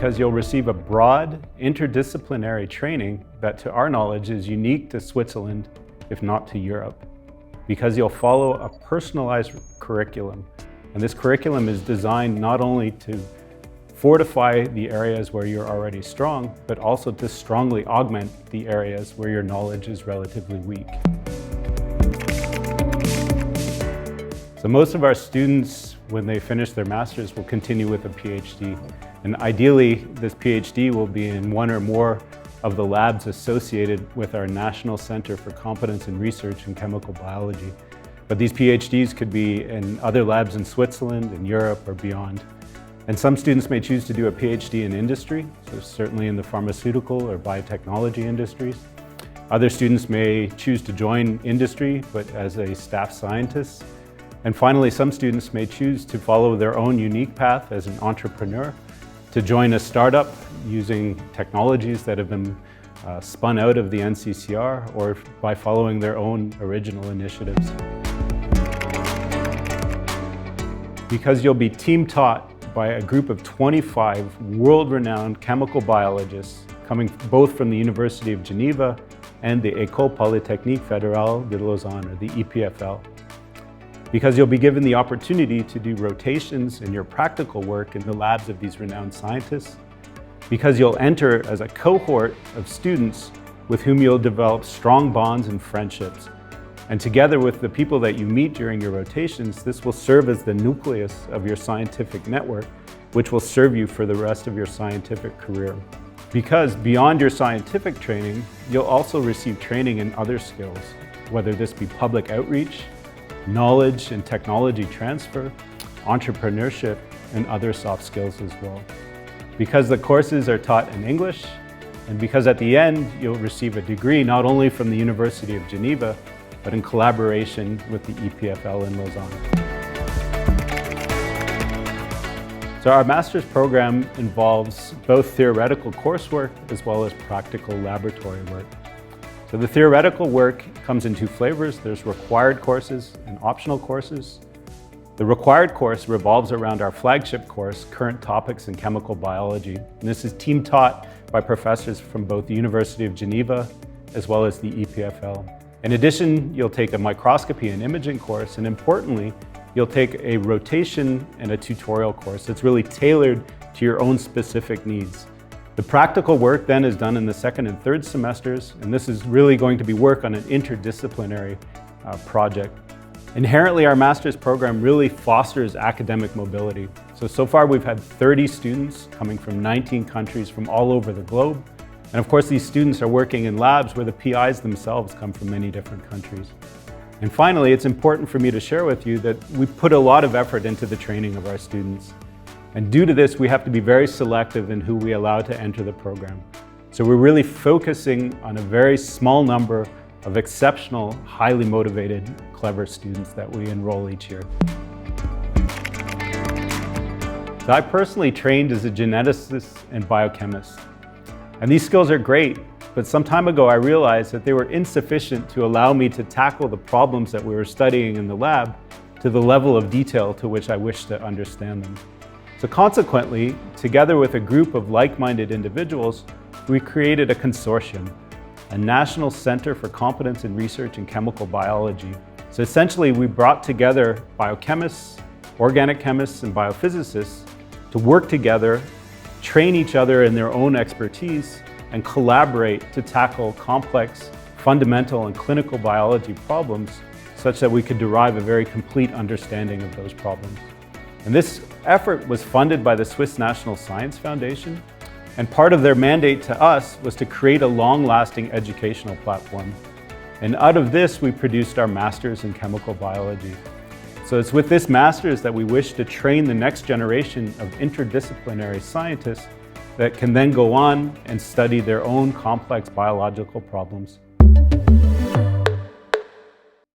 because you'll receive a broad, interdisciplinary training that, to our knowledge, is unique to Switzerland, if not to Europe. Because you'll follow a personalized curriculum. And this curriculum is designed not only to fortify the areas where you're already strong, but also to strongly augment the areas where your knowledge is relatively weak. So most of our students, when they finish their master's, will continue with a PhD. And ideally, this PhD will be in one or more of the labs associated with our National Center for Competence in Research in Chemical Biology. But these PhDs could be in other labs in Switzerland, in Europe, or beyond. And some students may choose to do a PhD in industry, so certainly in the pharmaceutical or biotechnology industries. Other students may choose to join industry, but as a staff scientist. And finally, some students may choose to follow their own unique path as an entrepreneur, to join a startup using technologies that have been spun out of the NCCR, or by following their own original initiatives. Because you'll be team taught by a group of 25 world-renowned chemical biologists coming both from the University of Geneva and the École Polytechnique Fédérale de Lausanne, or the EPFL. Because you'll be given the opportunity to do rotations in your practical work in the labs of these renowned scientists. Because you'll enter as a cohort of students with whom you'll develop strong bonds and friendships. And together with the people that you meet during your rotations, this will serve as the nucleus of your scientific network, which will serve you for the rest of your scientific career. Because beyond your scientific training, you'll also receive training in other skills, whether this be public outreach, knowledge and technology transfer, entrepreneurship, and other soft skills as well. Because the courses are taught in English, and because at the end you'll receive a degree not only from the University of Geneva, but in collaboration with the EPFL in Lausanne. So our master's program involves both theoretical coursework as well as practical laboratory work. So the theoretical work comes in two flavors. There's required courses and optional courses. The required course revolves around our flagship course, Current Topics in Chemical Biology. And this is team taught by professors from both the University of Geneva as well as the EPFL. In addition, you'll take a microscopy and imaging course, and importantly, you'll take a rotation and a tutorial course that's really tailored to your own specific needs. The practical work then is done in the second and third semesters, and this is really going to be work on an interdisciplinary project. Inherently, our master's program really fosters academic mobility. So far we've had 30 students coming from 19 countries from all over the globe. And of course, these students are working in labs where the PIs themselves come from many different countries. And finally, it's important for me to share with you that we put a lot of effort into the training of our students. And due to this, we have to be very selective in who we allow to enter the program. So we're really focusing on a very small number of exceptional, highly motivated, clever students that we enroll each year. So I personally trained as a geneticist and biochemist. And these skills are great, but some time ago I realized that they were insufficient to allow me to tackle the problems that we were studying in the lab to the level of detail to which I wished to understand them. So consequently, together with a group of like-minded individuals, we created a consortium, a National Center for Competence in Research in Chemical Biology. So essentially, we brought together biochemists, organic chemists, and biophysicists to work together, train each other in their own expertise, and collaborate to tackle complex, fundamental, and clinical biology problems such that we could derive a very complete understanding of those problems. And this effort was funded by the Swiss National Science Foundation, and part of their mandate to us was to create a long-lasting educational platform. And out of this, we produced our Masters in Chemical Biology. So it's with this Masters that we wish to train the next generation of interdisciplinary scientists that can then go on and study their own complex biological problems.